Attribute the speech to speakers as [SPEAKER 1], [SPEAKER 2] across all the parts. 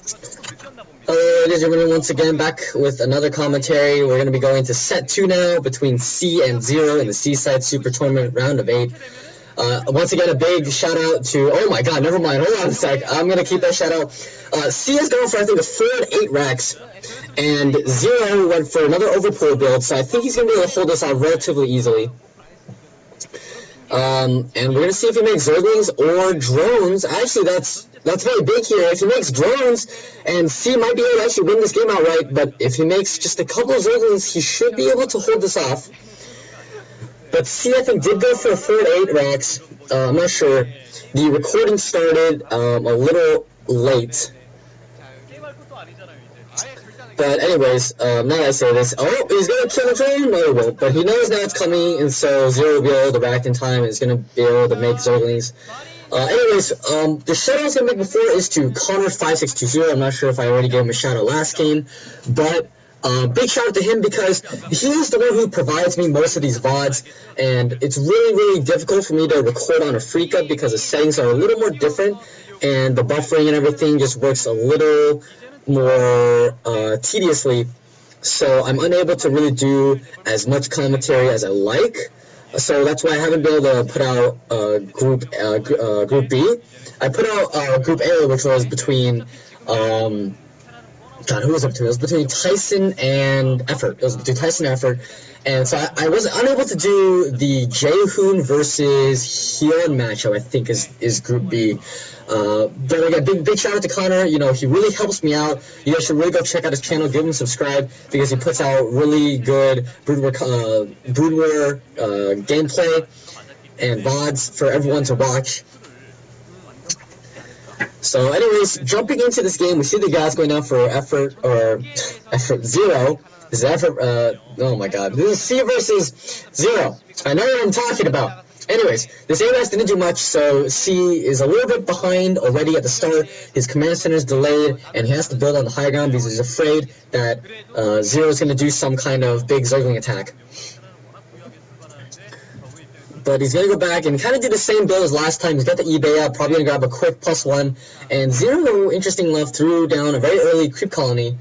[SPEAKER 1] Hello, ladies and gentlemen, once again back with another commentary. We're going to be going to set 2 now between C and ZerO in the Seaside Super Tournament round of 8. Once again, a big shout out to, oh my god, never mind, hold on a sec, I'm going to keep that shout out. C is going for, I think, a 4 and 8 racks, and ZerO went for another overpull build, so I think he's going to be able to hold this out relatively easily. And we're going to see if he makes Zerglings or drones. Actually, that's very big here. If he makes drones, and C might be able to actually win this game outright, but if he makes just a couple of Zerglings, he should be able to hold this off. But C, I think, did go for a 4 to 8 racks. I'm not sure. The recording started a little late. But anyways, now that I say this, oh, he's going to kill the drone? No, he won't. But he knows now it's coming, and so ZerO will be able to react in time, and he's going to be able to make Zerglings. Anyways, the shout out I was going to make before is to Connor5620. I'm not sure if I already gave him a shout out last game, but big shout out to him because he is the one who provides me most of these VODs, and it's really, really difficult for me to record on a freak up because the settings are a little more different, and the buffering and everything just works a little more tediously, so I'm unable to really do as much commentary as I like. So that's why I haven't been able to put out Group B. I put out Group A, which was between God, who was it between? It was between Tyson and Effort. It was between Tyson and Effort. And so I was unable to do the Jaehoon versus Hyun matchup, I think is Group B. But again, big shout out to Connor. You know, he really helps me out. You guys should really go check out his channel, give him a subscribe, because he puts out really good Broodwar gameplay and VODs for everyone to watch. So anyways, jumping into this game, we see the guys going down for Effort ZerO. This is Effort, oh my god, this is C versus ZerO. I know what I'm talking about. Anyways, this AMS didn't do much, so C is a little bit behind already at the start. His command center is delayed, and he has to build on the high ground because he's afraid that ZerO is going to do some kind of big Zergling attack. But he's going to go back and kind of do the same build as last time. He's got the eBay up, probably going to grab a quick +1. And ZerO, interesting enough, threw down a very early creep colony.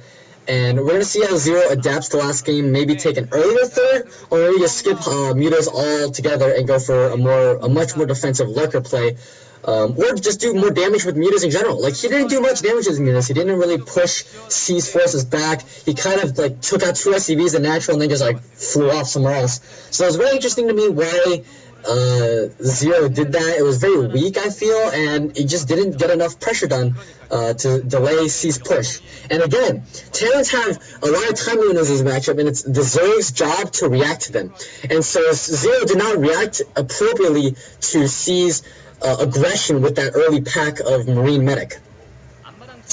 [SPEAKER 1] And we're going to see how ZerO adapts to last game, maybe take an earlier third, or maybe just skip mutas all together and go for a much more defensive lurker play. Or just do more damage with mutas in general. Like, he didn't do much damage with mutas. He didn't really push C's forces back. He kind of, like, took out 2 SCVs in natural and then just, like, flew off somewhere else. So it was very interesting to me why ZerO did that. It was very weak, I feel, and it just didn't get enough pressure done to delay C's push. And again, Terrans have a lot of time limits in this matchup, and it's the ZerO's job to react to them. And so ZerO did not react appropriately to C's aggression with that early pack of Marine Medic.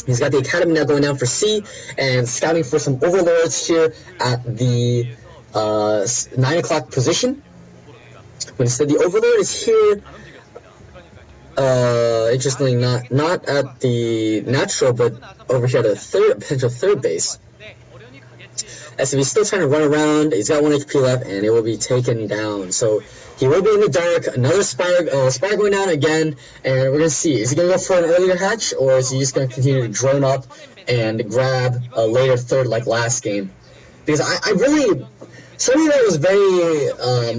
[SPEAKER 1] He's got the Academy now going down for C, and scouting for some Overlords here at the 9 o'clock position. When instead the Overlord is here, interestingly not at the natural, but over here at the potential third base. As if he's still trying to run around, he's got 1 HP left, and it will be taken down. So he will be in the dark. Another Spire going down again, and we're gonna see, is he gonna go for an earlier hatch, or is he just gonna continue to drone up and grab a later third like last game? Because I really. Something that was very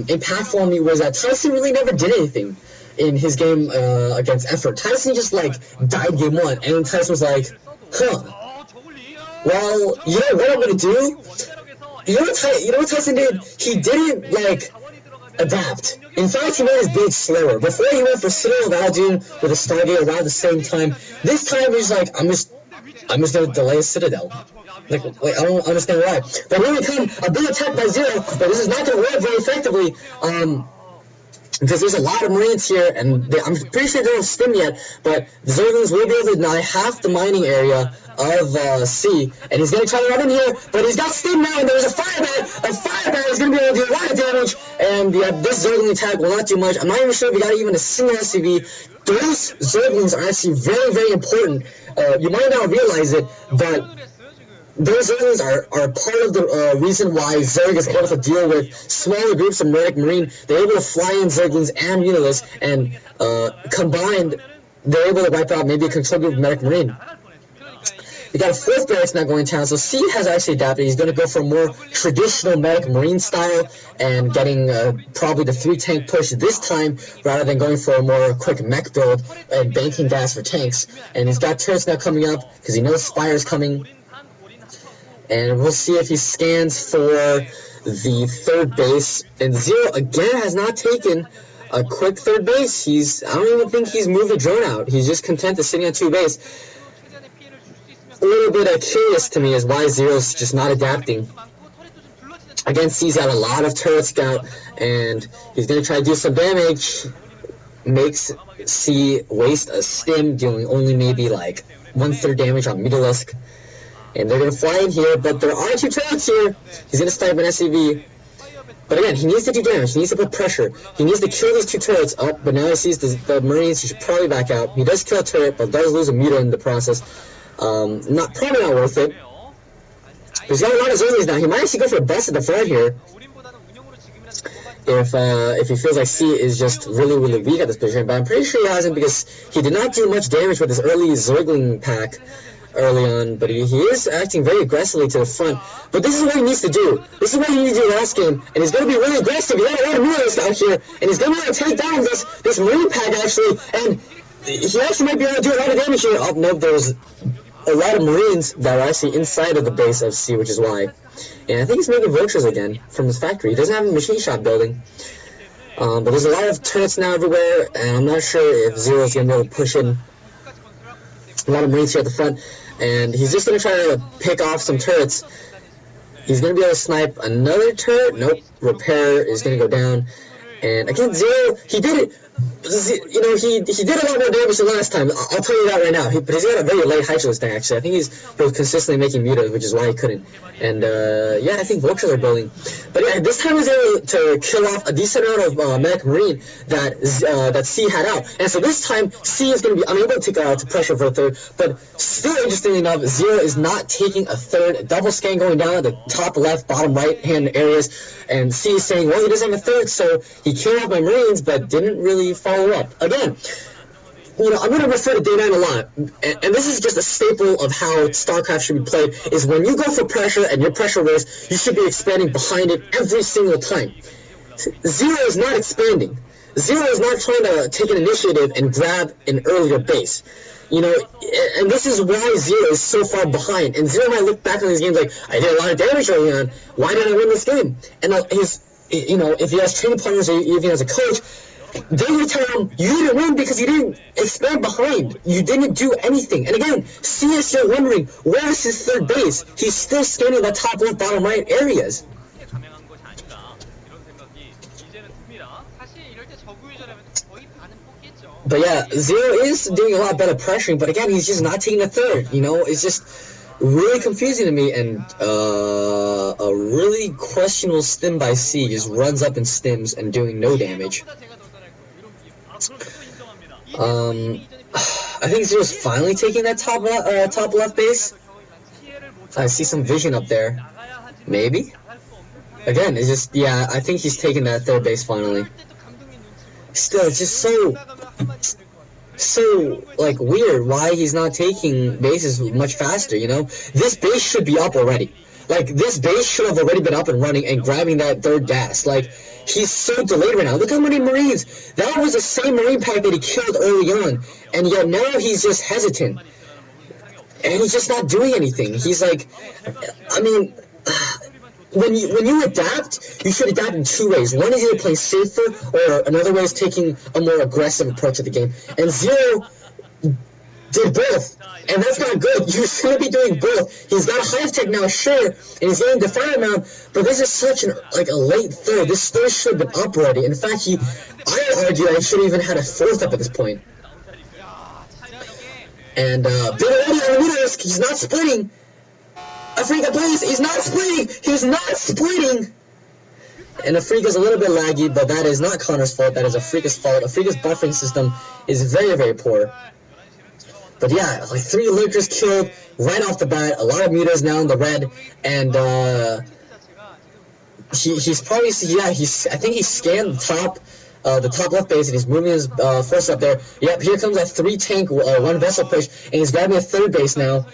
[SPEAKER 1] impactful on me was that Tyson really never did anything in his game against Effort. Tyson just, like, died game 1, and Tyson was like, huh, well, you know what I'm gonna do? You know what Tyson did? He didn't, like, adapt. In fact, he made his build slower. Before he went for Citadel of Aldun with a Stargate around the same time, this time he's like, I'm just gonna delay a Citadel. Like, I don't understand why. But here we come, a big attack by ZerO, but this is not going to work very effectively, because there's a lot of Marines here, and I'm pretty sure they don't stim yet, but the Zerglings will be able to deny half the mining area of C, and he's going to try to run in here, but he's got stim now, and there's a firebat is going to be able to do a lot of damage, and this Zergling attack will not do much. I'm not even sure if he got even a single SCV. Those Zerglings are actually very, very important. You might not realize it, but those Zerglings are part of the reason why Zerg is able to deal with smaller groups of Nordic Marine. They're able to fly in Zerglings and Mutalists, and combined, they're able to wipe out maybe a control group of Medic Marine. We got a 4th barracks now going down, so C has actually adapted. He's going to go for a more traditional medic marine style and getting probably the 3-tank push this time rather than going for a more quick mech build and banking gas for tanks. And he's got turrets now coming up because he knows Spire's coming. And we'll see if he scans for the 3rd base. And ZerO again has not taken a quick 3rd base. I don't even think he's moved the drone out. He's just content to sitting on 2 base. A little bit curious to me is why ZerO's just not adapting. Again, C's got a lot of turret scout, and he's going to try to do some damage. Makes C waste a stim, dealing only maybe like 1/3 damage on Mutalisk. And they're going to fly in here, but there are 2 turrets here. He's going to snipe an SCV. But again, he needs to do damage. He needs to put pressure. He needs to kill these 2 turrets. Oh, but now he sees the Marines. He should probably back out. He does kill a turret, but does lose a Muta in the process. Probably not worth it. But he's got a lot of zombies now. He might actually go for a bust at the front here. If he feels like C is just really, really weak at this position. But I'm pretty sure he hasn't, because he did not do much damage with his early Zergling pack early on. But he is acting very aggressively to the front. But this is what he needs to do. This is what he needed to do last game. And he's going to be really aggressive. He got a lot of mutants out here. And he's going to be able to take down this Marine pack, actually. And he actually might be able to do a lot of damage here. Oh, no, there's a lot of Marines that are actually inside of the base of C, which is why. And I think he's making vultures again from his factory. He doesn't have a machine shop building. But there's a lot of turrets now everywhere, and I'm not sure if ZerO's going to be able to push in a lot of Marines here at the front. And he's just going to try to pick off some turrets. He's going to be able to snipe another turret. Nope. Repair is going to go down. And again, ZerO, he did it. You know, he did a lot more damage than last time. I'll tell you that right now. But he's got a very late Hydralisk thing, actually. I think he's consistently making mutas, which is why he couldn't. And yeah, I think vultures are building. But yeah, this time he was able to kill off a decent amount of medic marine that C had out. And so this time C is going to be unable to pressure for a 3rd. But still, interestingly enough, ZerO is not taking a 3rd. Double scan going down at the top left, bottom right hand areas. And C is saying, well, he doesn't have a 3rd, so he killed off my marines, but didn't really follow up. Again, you know, I'm going to refer to Day 9 a lot, and this is just a staple of how StarCraft should be played, is when you go for pressure and your pressure raise, you should be expanding behind it every single time. ZerO is not expanding. ZerO is not trying to take an initiative and grab an earlier base. You know, and this is why ZerO is so far behind. And ZerO might look back on these games like, I did a lot of damage early on. Why did I win this game? And you know, if he has training partners or even as a coach, they would tell him, you didn't win because you didn't expand behind. You didn't do anything. And again, C is still wondering, where is his 3rd base? He's still scanning the top left, bottom right areas. But yeah, ZerO is doing a lot better pressuring, but again, he's just not taking a 3rd. You know, it's just really confusing to me, and a really questionable stim by C just runs up and stims and doing no damage. I think ZerO's finally taking that top left base. I see some vision up there. Maybe? Again, it's just, yeah, I think he's taking that 3rd base finally. Still, it's just so like weird why he's not taking bases much faster, you know? This base should be up already. Like, this base should have already been up and running and grabbing that 3rd gas. Like, he's so delayed right now. Look how many Marines. That was the same Marine pack that he killed early on. And yet now he's just hesitant. And he's just not doing anything. He's like, I mean, when you adapt, you should adapt in 2 ways. One is either playing safer, or another way is taking a more aggressive approach to the game. And ZerO did both, and that's not good. You shouldn't be doing both. He's got Hive Tech now, sure, and he's getting Defiant Mount, but this is such a late 3rd. This 3rd should have been up already. In fact, I argue that he should have even had a 4th up at this point. And Big Lady on the Mutalisk, he's not splitting. Afrika, please! He's not splitting! He's not splitting! And Afrika's a little bit laggy, but that is not Connor's fault. That is Afrika's fault. Afrika's buffering system is very, very poor. But yeah, like 3 Lurkers killed right off the bat. A lot of mutas now in the red. And he's probably, yeah, I think he scanned the top left base, and he's moving his force up there. Yep, here comes a 3-tank, 1 vessel push, and he's grabbing a 3rd base now.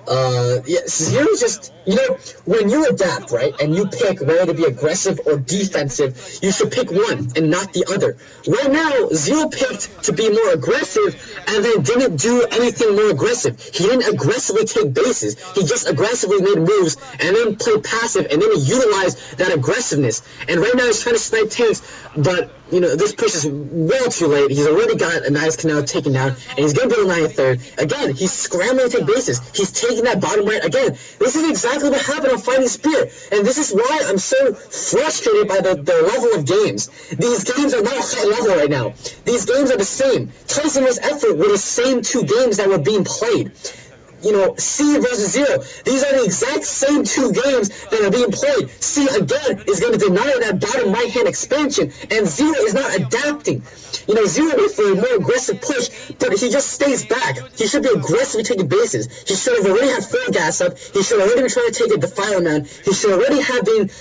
[SPEAKER 1] Yeah, ZerO just, when you adapt, right, and you pick whether to be aggressive or defensive, you should pick one and not the other. Right now, ZerO picked to be more aggressive and then didn't do anything more aggressive. He didn't aggressively take bases. He just aggressively made moves and then played passive, and then he utilized that aggressiveness. And right now he's trying to snipe tanks, but, this push is well too late. He's already got a nice canal taken down, and he's going to build a 9th third. Again, he's scrambling to take bases. He's taking that bottom right again. This is exactly what happened on Fighting Spirit, and this is why I'm so frustrated by the level of games. These games are not high level right now. These games are the same. Tyson vs. Effort were the same 2 games that were being played. C versus ZerO. These are the exact same 2 games that are being played. C, again, is going to deny that bottom right-hand expansion, and ZerO is not adapting. ZerO went for a more aggressive push, but he just stays back. He should be aggressively taking bases. He should have already had 4 gas up. He should have already been trying to take a Defiler Mound. He should already have been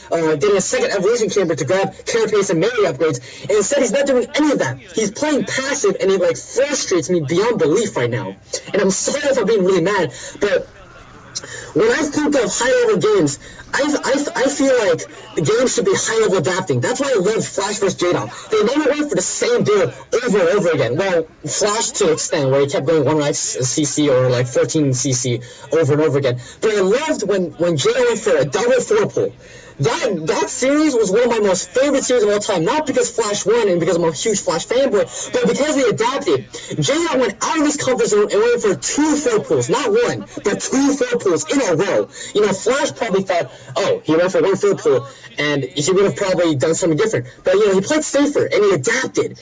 [SPEAKER 1] getting a second Evolution Chamber to grab Carapace and melee upgrades. And instead, he's not doing any of that. He's playing passive, and he, frustrates me beyond belief right now. And I'm sorry if I'm being really mad, but when I think of high-level games, I feel like the games should be high-level adapting. That's why I love Flash vs. J-Dom. They never went for the same build over and over again. Well, Flash to an extent, where he kept going 1 CC or 14 CC over and over again. But I loved when J-Dom went for a double 4-pull. That series was one of my most favorite series of all time, not because Flash won and because I'm a huge Flash fanboy, but because they adapted. J-Dom went out of his comfort zone and went for 2 4-pulls, not 1, but 2 4-pulls in a row. Flash probably thought, oh, he went for 1 4-pull, and he would have probably done something different. But, he played safer, and he adapted.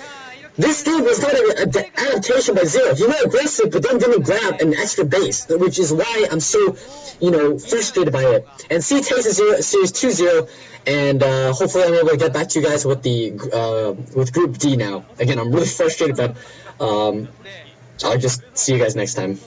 [SPEAKER 1] This game was not an adaptation by ZerO. He went aggressive, but then didn't grab an extra base, which is why I'm so, frustrated by it. And C takes the series 2-0, and hopefully I'm able to get back to you guys with with Group D now. Again, I'm really frustrated, but I'll just see you guys next time.